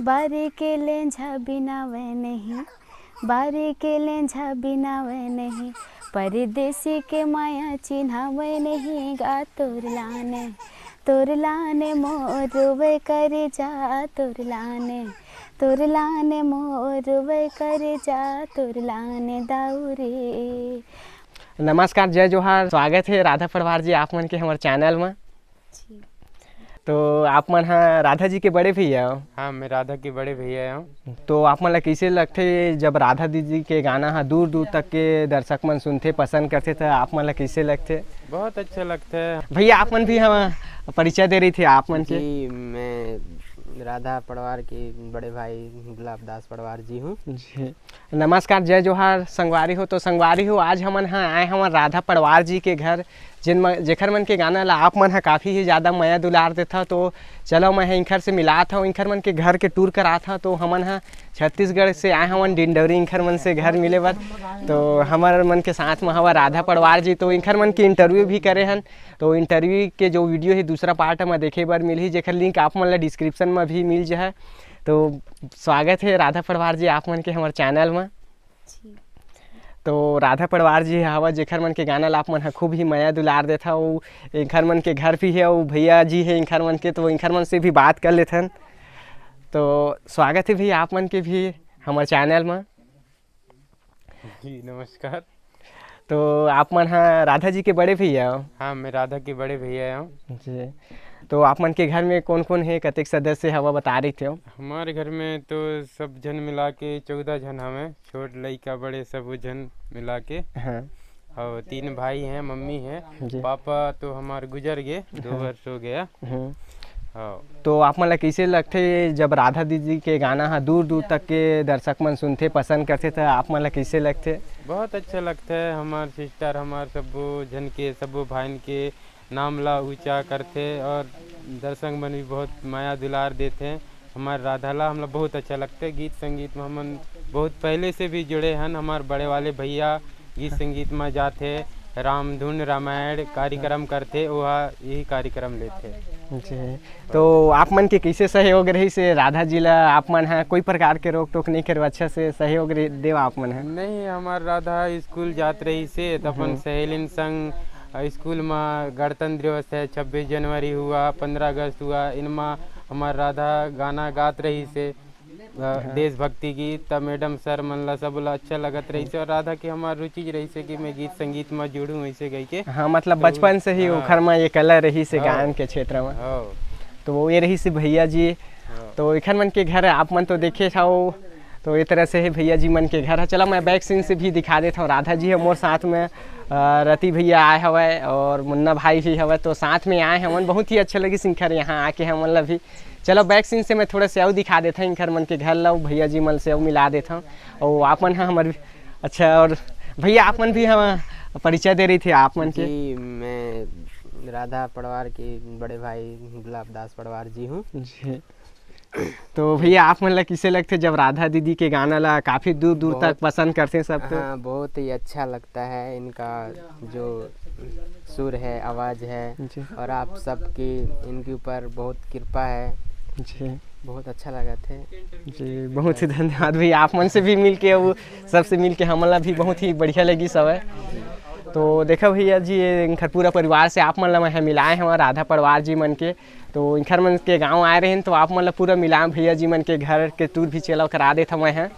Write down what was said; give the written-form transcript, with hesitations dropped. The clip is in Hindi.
बारी के लेंझा बिनावे नहीं, बारी के लेंझा बिनावे नहीं, परदेसी के माया चिन्हावे नहीं गा तोर लाने मोर वे कर जा तोर लाने मोर वे कर जा तोर लाने दाऊरे। नमस्कार, जय जोहार। स्वागत है राधा पड़वार जी आप मन के हमारे चैनल में। तो आप मन हाँ राधा जी के बड़े भैया हो? हाँ, मैं राधा के बड़े भैया हूँ। तो आप मन ला कैसे लगते जब राधा दीदी के गाना हाँ दूर दूर तक के दर्शक मन सुनते पसंद करते तो आप मन ला कैसे लगते? बहुत अच्छा लगता है भैया आप मन भी हम परिचय दे रही थी आप मन के। जी, मैं राधा पड़वार के बड़े भाई गुलाब दास पड़वार जी हूँ। जी नमस्कार, जय जोहार। संगवारी हो तो संगवारी हो, आज हमन हाँ आए हमारे राधा पड़वार जी के घर जेखर मन के गाना ला आप मन हा काफ़ी ही ज़्यादा माया दुलार देता। तो चलो मैं इंखर से मिला था, इंखर मन के घर के टूर करा था। तो हमन हा छत्तीसगढ़ से आए हमन डिंडौरी इंखर मन से घर मिले बर। तो हमारे मन के साथ में हवा राधा पड़वार जी, तो इंखर मन के इंटरव्यू भी करे हन। तो इंटरव्यू के जो वीडियो है दूसरा पार्ट में देखे बर मिली, जेखर लिंक आप मन ला डिस्क्रिप्शन में भी मिल जाए। तो स्वागत है राधा पड़वार जी आप मन के हमारे चैनल में। तो राधा पड़वार जी हवा जेखर मन के गाना ला आप मन खूब ही माया दुलार देता। वो इंखर मन के घर भी है, वो भैया जी है इंखर मन के, तो इंखर मन से भी बात कर लेते हैं। तो स्वागत है भैया आप मन के भी हमारे चैनल में। जी नमस्कार। तो आप मन हाँ राधा जी के बड़े भैया हो? हाँ, मैं राधा के बड़े भैया हूँ। जी, तो आप मन के घर में कौन कौन है, कतेक सदस्य हवा बता रही थे? हमारे घर में तो सब जन मिला के 14 जन हमें, छोट लड़का बड़े सब जन मिला के। हाँ। और 3 भाई हैं, मम्मी है, जी। पापा तो हमारे गुजर गए, 2 वर्ष हो गया। हाँ। तो आप मन ला कैसे लगते जब राधा दीदी के गाना हाँ दूर दूर तक के दर्शक मन सुनते पसंद करते तो आप मन ला कैसे लगते? बहुत अच्छा लगता है। हमारे सिस्टर हमारे सब जन के सब भाई के नाम ला ऊंचा करते और दर्शक मन भी बहुत माया दुलार देते हैं। हमारे राधा ला हम लोग बहुत अच्छा लगता है। गीत संगीत में हम बहुत पहले से भी जुड़े हैं। हमारे बड़े वाले भैया गीत संगीत में जाते, रामधुन रामायण कार्यक्रम करते, वह यही कार्यक्रम लेते। जी, तो आप मन के कैसे सहयोग रही से राधा जी ला आप मन है कोई प्रकार के रोक टोक नहीं करो, अच्छा से सहयोग दे आप मन है? नहीं, हमार राधा स्कूल जात रही से तो अपन सहेलिन संग स्कूल में गणतंत्र दिवस है, 26 जनवरी हुआ, 15 अगस्त हुआ, इनमें हमार राधा गाना गात रही से देशभक्ति गीत। तब मैडम सर मन ला सब ला अच्छा लगत रही से और राधा की हमार रुचि रही से कि मैं गीत संगीत में जुड़ूँ ऐसे गई के। हाँ, मतलब बचपन से ही ओखर में ये कला रही से गायन के क्षेत्र में। तो वो ये रही से भैया जी। तो इखर मन के घर आप मन तो देखे था, तो ये तरह से है भैया जी मन के घर है। चलो मैं बैक सीन से भी दिखा देता हूँ। राधा जी है मोर साथ में, रति भैया आए हवे और मुन्ना भाई भी हवे, तो साथ में आए हमन। बहुत ही अच्छा लगी सिंखर यहाँ आके हमन ला भी। चलो बैक सीन से मैं थोड़ा से और दिखा देता हूँ इनखर मन के घर ला, भैया जी मन से और मिला देता हूँ। और आप मन हमारे अच्छा, और भैया आप मन भी हम परिचय दे रही थी आप मन के। जी, मैं राधा पड़वार के बड़े भाई गुलाब दास पड़वार जी हूँ। जी, तो भैया आप मन ला किसे लगते जब राधा दीदी के गाना ला काफ़ी दूर दूर तक पसंद करते सब? तो हाँ, बहुत ही अच्छा लगता है। इनका जो सुर है, आवाज़ है, और आप सबकी इनके ऊपर बहुत कृपा है। जी, बहुत अच्छा लगा थे। जी, बहुत ही धन्यवाद भैया आप मन से भी मिल के, वो सबसे मिल के हमला भी बहुत ही बढ़िया लगी सब है। तो देखो भैया जी, इनखर पूरा परिवार से आप मन ला मैं मिलाए हमारे राधा पड़वार जी मन के। तो इनखर मन के गांव आए रहे हैं, तो आप मन ला पूरा मिलाए भैया जी मन के घर के टूर भी चला करा देता मैं है।